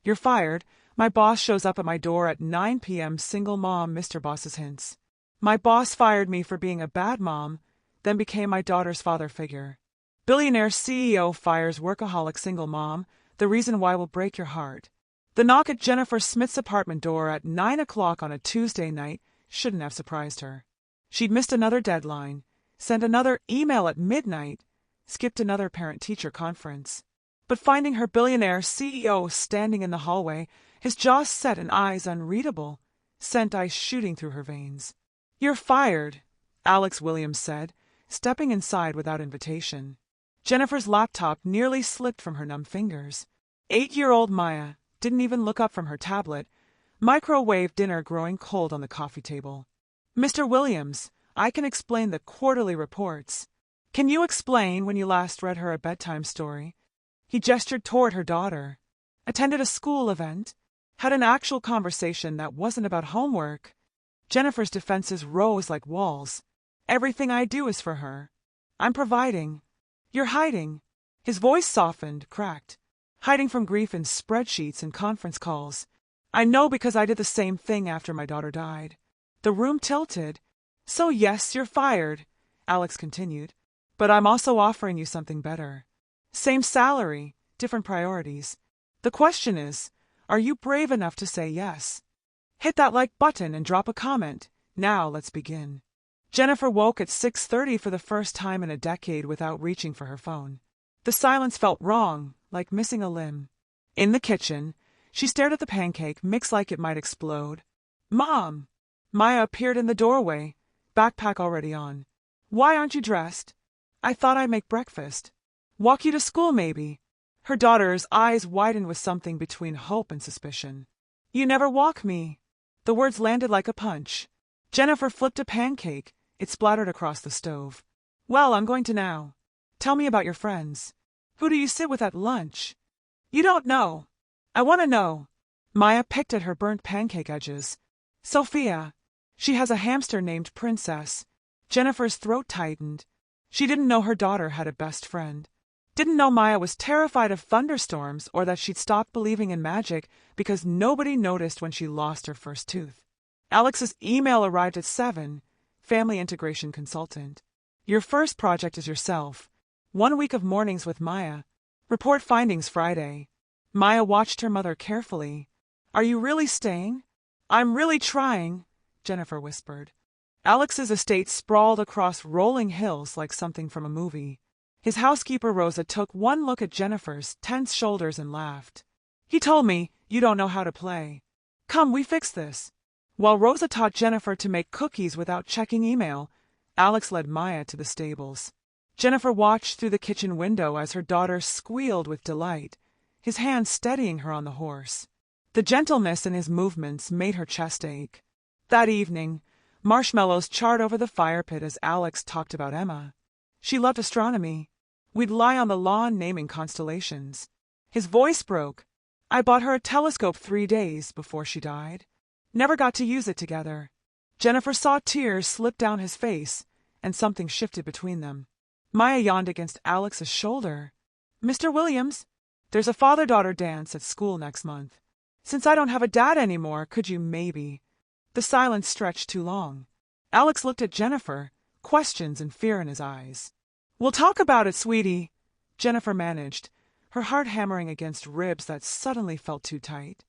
You're fired. My boss shows up at my door at 9 p.m. Single mom, Mr. Boss's hints. My boss fired me for being a bad mom, then became my daughter's father figure. Billionaire CEO fires workaholic single mom. The reason why will break your heart. The knock at Jennifer Smith's apartment door at 9 o'clock on a Tuesday night shouldn't have surprised her. She'd missed another deadline, sent another email at midnight, skipped another parent-teacher conference. But finding her billionaire CEO standing in the hallway, his jaw set and eyes unreadable, sent ice shooting through her veins. "You're fired," Alex Williams said, stepping inside without invitation. Jennifer's laptop nearly slipped from her numb fingers. 8-year-old Maya didn't even look up from her tablet, microwave dinner growing cold on the coffee table. "Mr. Williams, I can explain the quarterly reports. Can you explain when you last read her a bedtime story?" He gestured toward her daughter. "Attended a school event? Had an actual conversation that wasn't about homework?" Jennifer's defenses rose like walls. "Everything I do is for her. I'm providing. You're hiding." His voice softened, cracked. "Hiding from grief in spreadsheets and conference calls. I know because I did the same thing after my daughter died." The room tilted. "So yes, you're fired," Alex continued. "But I'm also offering you something better. Same salary, different priorities. The question is, are you brave enough to say yes? Hit that like button and drop a comment. Now let's begin." Jennifer woke at 6:30 for the first time in a decade without reaching for her phone. The silence felt wrong, like missing a limb. In the kitchen, she stared at the pancake mix like it might explode. "Mom!" Maya appeared in the doorway, backpack already on. "Why aren't you dressed?" "I thought I'd make breakfast. Walk you to school, maybe." Her daughter's eyes widened with something between hope and suspicion. "You never walk me." The words landed like a punch. Jennifer flipped a pancake. It splattered across the stove. "Well, I'm going to now. Tell me about your friends. Who do you sit with at lunch?" "You don't know." "I want to know." Maya picked at her burnt pancake edges. "Sophia. She has a hamster named Princess." Jennifer's throat tightened. She didn't know her daughter had a best friend. Didn't know Maya was terrified of thunderstorms or that she'd stopped believing in magic because nobody noticed when she lost her first tooth. Alex's email arrived at 7, family integration consultant. "Your first project is yourself. 1 week of mornings with Maya. Report findings Friday." Maya watched her mother carefully. "Are you really staying?" "I'm really trying," Jennifer whispered. Alex's estate sprawled across rolling hills like something from a movie. His housekeeper Rosa took one look at Jennifer's tense shoulders and laughed. "He told me you don't know how to play. Come, we fix this." While Rosa taught Jennifer to make cookies without checking email, Alex led Maya to the stables. Jennifer watched through the kitchen window as her daughter squealed with delight, his hand steadying her on the horse. The gentleness in his movements made her chest ache. That evening, marshmallows charred over the fire pit as Alex talked about Emma. She loved astronomy. We'd lie on the lawn naming constellations. His voice broke. "I bought her a telescope 3 days before she died. Never got to use it together." Jennifer saw tears slip down his face, and something shifted between them. Maya yawned against Alex's shoulder. "Mr. Williams, there's a father-daughter dance at school next month. Since I don't have a dad anymore, could you maybe?" The silence stretched too long. Alex looked at Jennifer, questions and fear in his eyes. "We'll talk about it, sweetie," Jennifer managed, her heart hammering against ribs that suddenly felt too tight.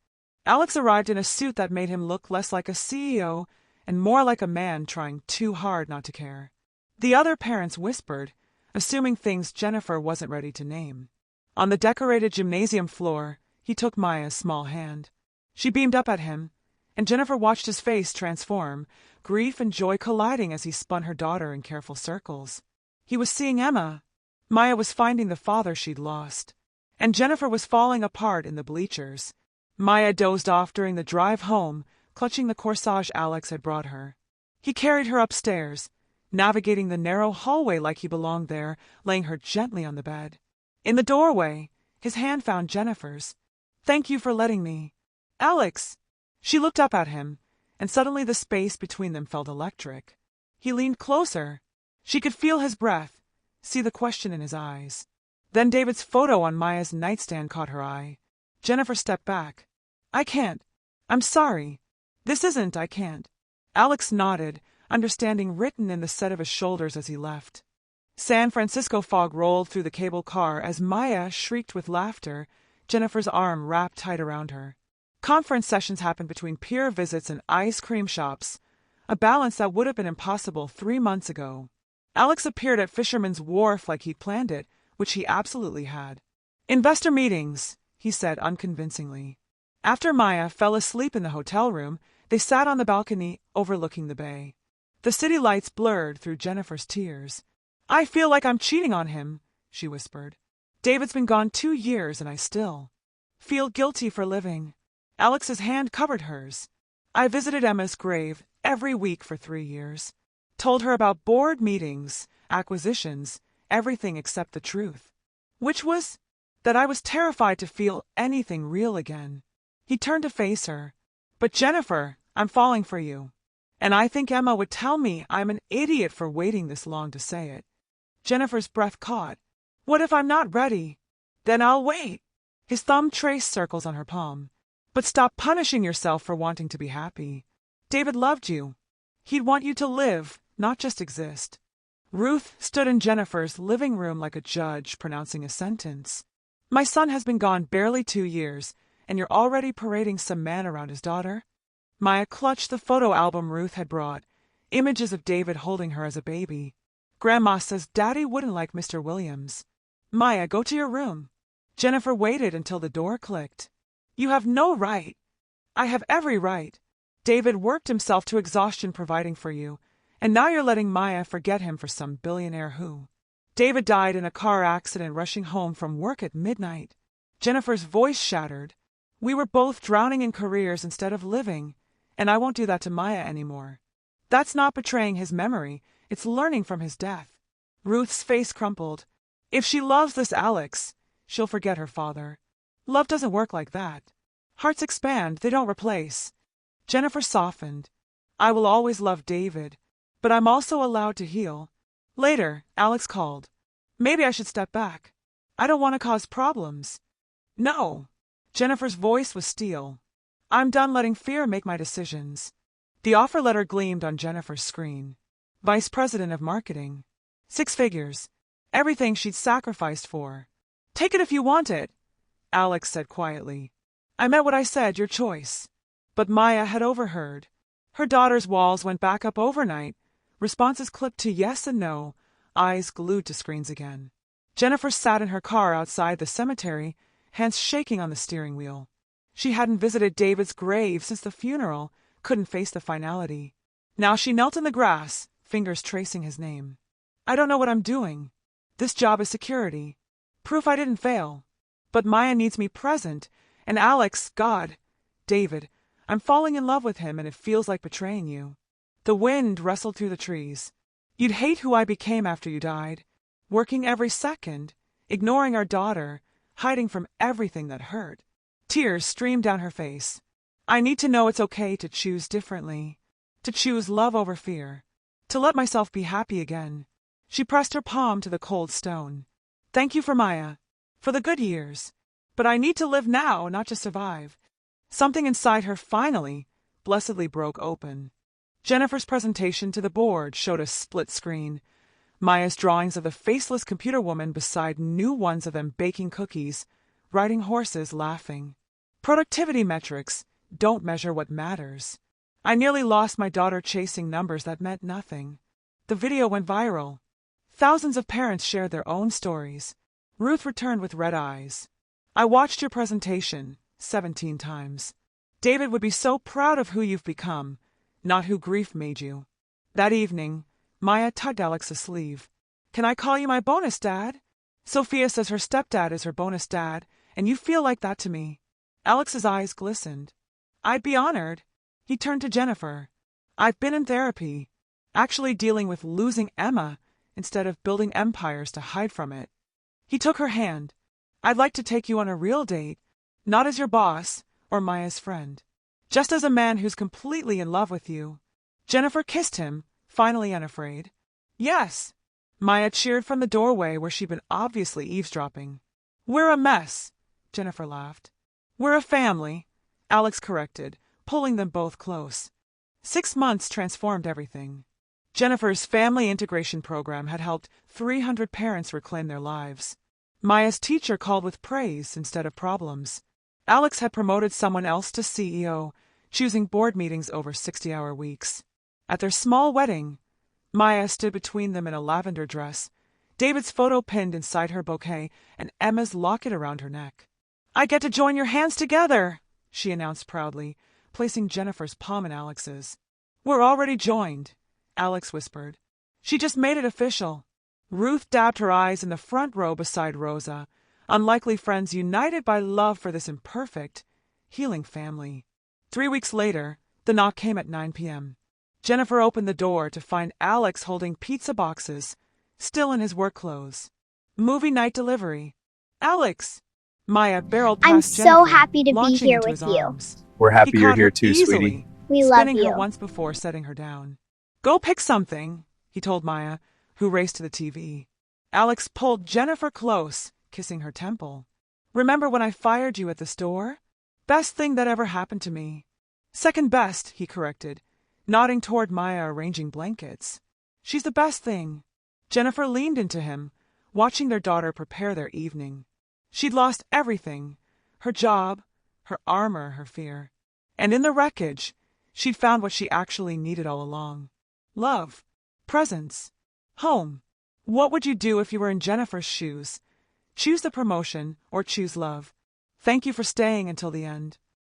Alex arrived in a suit that made him look less like a CEO and more like a man trying too hard not to care. The other parents whispered, assuming things Jennifer wasn't ready to name. On the decorated gymnasium floor, he took Maya's small hand. She beamed up at him, and Jennifer watched his face transform, grief and joy colliding as he spun her daughter in careful circles. He was seeing Emma. Maya was finding the father she'd lost. And Jennifer was falling apart in the bleachers. Maya dozed off during the drive home, clutching the corsage Alex had brought her. He carried her upstairs, navigating the narrow hallway like he belonged there, laying her gently on the bed. In the doorway, his hand found Jennifer's. "Thank you for letting me." "Alex!" She looked up at him, and suddenly the space between them felt electric. He leaned closer. She could feel his breath, see the question in his eyes. Then David's photo on Maya's nightstand caught her eye. Jennifer stepped back. I can't. I'm sorry. This isn't, I can't. Alex nodded, understanding written in the set of his shoulders as he left. San Francisco fog rolled through the cable car as Maya shrieked with laughter, Jennifer's arm wrapped tight around her. Conference sessions happened between peer visits and ice cream shops, a balance that would have been impossible 3 months ago. Alex appeared at Fisherman's Wharf like he'd planned it, which he absolutely had. Investor meetings, he said unconvincingly. After Maya fell asleep in the hotel room, they sat on the balcony overlooking the bay. The city lights blurred through Jennifer's tears. I feel like I'm cheating on him, she whispered. David's been gone 2 years and I still feel guilty for living. Alex's hand covered hers. I visited Emma's grave every week for 3 years. Told her about board meetings, acquisitions, everything except the truth. Which was that I was terrified to feel anything real again. He turned to face her. But Jennifer, I'm falling for you. And I think Emma would tell me I'm an idiot for waiting this long to say it. Jennifer's breath caught. What if I'm not ready? Then I'll wait. His thumb traced circles on her palm. But stop punishing yourself for wanting to be happy. David loved you. He'd want you to live, not just exist. Ruth stood in Jennifer's living room like a judge pronouncing a sentence. My son has been gone barely 2 years, and you're already parading some man around his daughter? Maya clutched the photo album Ruth had brought, images of David holding her as a baby. Grandma says Daddy wouldn't like Mr. Williams. Maya, go to your room. Jennifer waited until the door clicked. You have no right. I have every right. David worked himself to exhaustion providing for you, and now you're letting Maya forget him for some billionaire who. David died in a car accident rushing home from work at midnight. Jennifer's voice shattered. We were both drowning in careers instead of living, and I won't do that to Maya anymore. That's not betraying his memory, it's learning from his death. Ruth's face crumpled. If she loves this Alex, she'll forget her father. Love doesn't work like that. Hearts expand, they don't replace. Jennifer softened. I will always love David, but I'm also allowed to heal. Later, Alex called. Maybe I should step back. I don't want to cause problems. No. Jennifer's voice was steel. I'm done letting fear make my decisions. The offer letter gleamed on Jennifer's screen. Vice President of Marketing. 6 figures. Everything she'd sacrificed for. Take it if you want it, Alex said quietly. I meant what I said, your choice. But Maya had overheard. Her daughter's walls went back up overnight, responses clipped to yes and no, eyes glued to screens again. Jennifer sat in her car outside the cemetery, hands shaking on the steering wheel. She hadn't visited David's grave since the funeral, couldn't face the finality. Now she knelt in the grass, fingers tracing his name. I don't know what I'm doing. This job is security. Proof I didn't fail. But Maya needs me present, and Alex, God, David, I'm falling in love with him and it feels like betraying you. The wind wrestled through the trees. You'd hate who I became after you died. Working every second, ignoring our daughter, hiding from everything that hurt. Tears streamed down her face. I need to know it's okay to choose differently. To choose love over fear. To let myself be happy again. She pressed her palm to the cold stone. Thank you for Maya. For the good years. But I need to live now, not just survive. Something inside her finally, blessedly broke open. Jennifer's presentation to the board showed a split screen. Maya's drawings of the faceless computer woman beside new ones of them baking cookies, riding horses, laughing. Productivity metrics don't measure what matters. I nearly lost my daughter chasing numbers that meant nothing. The video went viral. Thousands of parents shared their own stories. Ruth returned with red eyes. I watched your presentation 17 times. David would be so proud of who you've become, not who grief made you. That evening, Maya tugged Alex's sleeve. Can I call you my bonus dad? Sophia says her stepdad is her bonus dad, and you feel like that to me. Alex's eyes glistened. I'd be honored. He turned to Jennifer. I've been in therapy, actually dealing with losing Emma instead of building empires to hide from it. He took her hand. I'd like to take you on a real date, not as your boss or Maya's friend, just as a man who's completely in love with you. Jennifer kissed him, finally unafraid. Yes. Maya cheered from the doorway where she'd been obviously eavesdropping. We're a mess, Jennifer laughed. We're a family, Alex corrected, pulling them both close. 6 months transformed everything. Jennifer's family integration program had helped 300 parents reclaim their lives. Maya's teacher called with praise instead of problems. Alex had promoted someone else to CEO, choosing board meetings over 60-hour weeks. At their small wedding, Maya stood between them in a lavender dress, David's photo pinned inside her bouquet, and Emma's locket around her neck. "I get to join your hands together," she announced proudly, placing Jennifer's palm in Alex's. "We're already joined," Alex whispered. "She just made it official." Ruth dabbed her eyes in the front row beside Rosa, unlikely friends united by love for this imperfect, healing family. 3 weeks later, the knock came at 9 p.m. Jennifer opened the door to find Alex holding pizza boxes, still in his work clothes. "Movie night delivery." "Alex!" Maya barreled I'm past so Jennifer, happy to be launching here into with his you. arms. We're He happy you're caught here her too, easily, sweetie. We love spinning her you. once before setting her down. "Go pick something," he told Maya, who raced to the TV. Alex pulled Jennifer close, kissing her temple. "Remember when I fired you at the store? Best thing that ever happened to me." "Second best," he corrected, nodding toward Maya arranging blankets. "She's the best thing." Jennifer leaned into him, watching their daughter prepare their evening. She'd lost everything, her job, her armor, her fear. And in the wreckage, she'd found what she actually needed all along. Love. Presence. Home. What would you do if you were in Jennifer's shoes? Choose the promotion or choose love. Thank you for staying until the end.